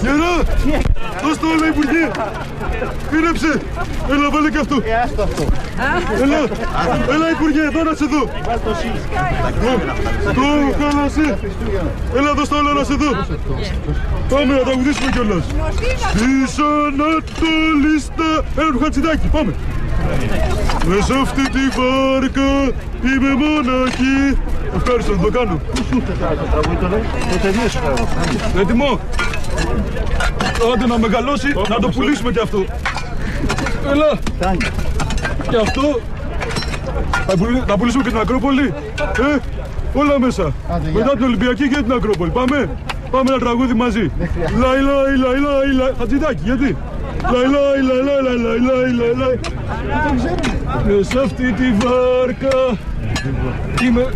Γερά! Δώσ' το όλα, Υπουργέ! Πήρεψε! Έλα, βάλε και αυτό! Έλα, Υπουργέ, τώρα σε δω! Το χάλασε! Έλα, δώσ' το όλα να σε δω! Πάμε να τραγουδήσουμε κιόλας! Στις Ανατολίστα! Έλα του Χατζηδάκη, πάμε! Μες σε αυτή τη βάρκα είμαι μοναχή. Ευχαριστώ, θα το κάνω. Έτοιμο. Άντε να μεγαλώσει, να το πουλήσουμε κι αυτό. Έλα. Και αυτό. Να πουλήσουμε και την Ακρόπολη. Όλα μέσα. Μετά την Ολυμπιακή και την Ακρόπολη. Πάμε. Πάμε ένα τραγούδι μαζί. Λαϊ, λαϊ, λαϊ, λαϊ, λαϊ. Χατζηδάκη, γιατί? Λαϊ, λαϊ, λαϊ, λαϊ, λαϊ, λαϊ, λαϊ, λαϊ. Σε αυτή τη βάρκα είμαι...